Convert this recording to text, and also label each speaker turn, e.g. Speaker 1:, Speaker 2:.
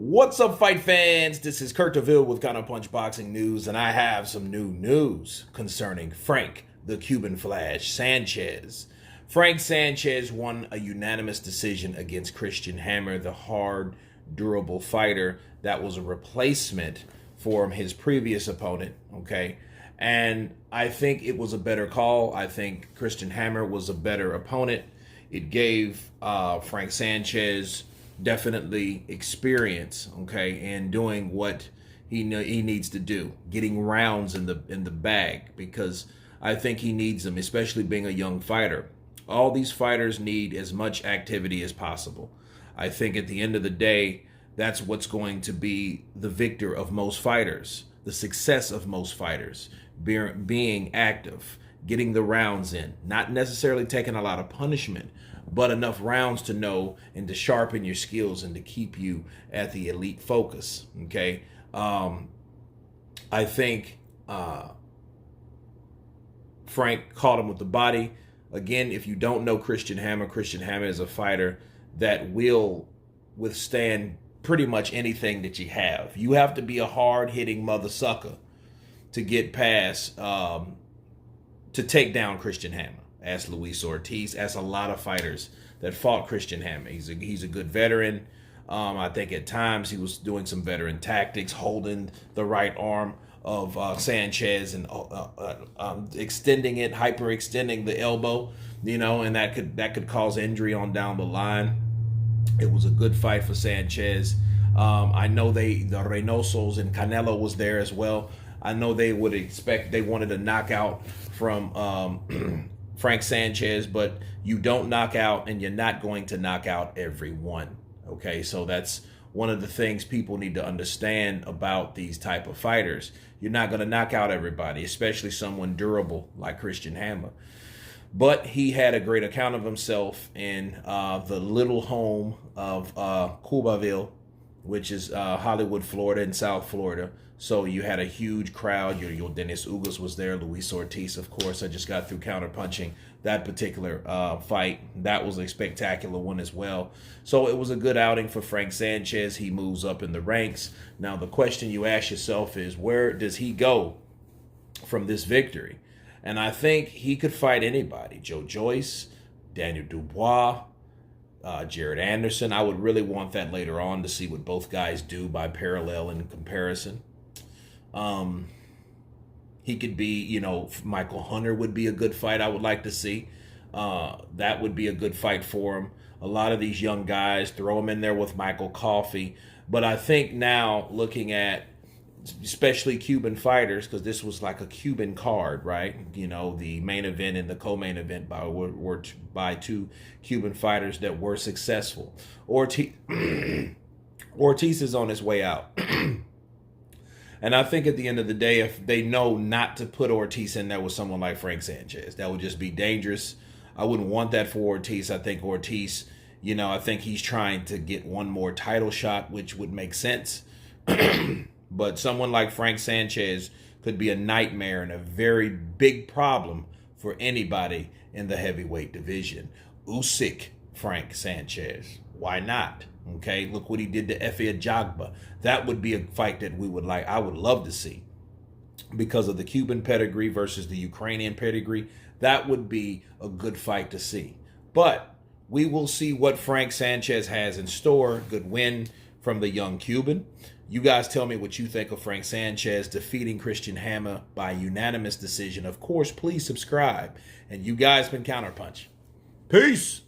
Speaker 1: What's up, fight fans? This is Kurt DeVille with Counterpunch Boxing News, and I have some new news concerning Frank, the Cuban Flash, Sanchez. Frank Sanchez won a unanimous decision against Christian Hammer, the hard, durable fighter that was a replacement for his previous opponent, okay? And I think it was a better call. I think Christian Hammer was a better opponent. It gave Frank Sanchez definitely experience, okay, in doing what he needs to do, getting rounds in the bag, because I think he needs them, especially being a young fighter. All these fighters need as much activity as possible. I think at the end of the day, that's what's going to be the victor of most fighters, the success of most fighters, being active, getting the rounds in, not necessarily taking a lot of punishment, but enough rounds to know and to sharpen your skills and to keep you at the elite focus, okay? I think Frank caught him with the body. Again, if you don't know Christian Hammer is a fighter that will withstand pretty much anything that you have. You have to be a hard-hitting mother sucker to get past, to take down Christian Hammer. Ask Luis Ortiz, ask a lot of fighters that fought Christian Hammer. He's a good veteran. I think at times he was doing some veteran tactics, holding the right arm of Sanchez and extending it, hyperextending the elbow, and that could cause injury on down the line. It was a good fight for Sanchez. I know the Reynosos and Canelo was there as well. I know they wanted a knockout from Frank Sanchez, but you don't knock out, and you're not going to knock out everyone. Okay, so that's one of the things people need to understand about these type of fighters. You're not going to knock out everybody, especially someone durable like Christian Hammer. But he had a great account of himself in the little home of Cubaville, which is Hollywood, Florida, in South Florida. So you had a huge crowd. Your Dennis Ugas was there. Luis Ortiz, of course. I just got through counterpunching that particular fight. That was a spectacular one as well. So it was a good outing for Frank Sanchez. He moves up in the ranks. Now the question you ask yourself is, where does he go from this victory? And I think he could fight anybody. Joe Joyce, Daniel Dubois, Jared Anderson. I would really want that later on to see what both guys do by parallel and comparison. He could be, Michael Hunter would be a good fight I would like to see. That would be a good fight for him. A lot of these young guys, throw them in there with Michael Coffey. But I think now, looking at especially Cuban fighters, because this was like a Cuban card, right? The main event and the co-main event were by two Cuban fighters that were successful. Ortiz is on his way out. And I think at the end of the day, if they know not to put Ortiz in there with someone like Frank Sanchez, that would just be dangerous. I wouldn't want that for Ortiz. I think Ortiz, I think he's trying to get one more title shot, which would make sense. But someone like Frank Sanchez could be a nightmare and a very big problem for anybody in the heavyweight division. Usyk, Frank Sanchez. Why not? Okay, look what he did to Efe Ajagba. That would be a fight that I would love to see, because of the Cuban pedigree versus the Ukrainian pedigree. That would be a good fight to see. But we will see what Frank Sanchez has in store. Good win from the young Cuban. You guys tell me what you think of Frank Sanchez defeating Christian Hammer by unanimous decision. Of course, please subscribe. And you guys been Counterpunch. Peace.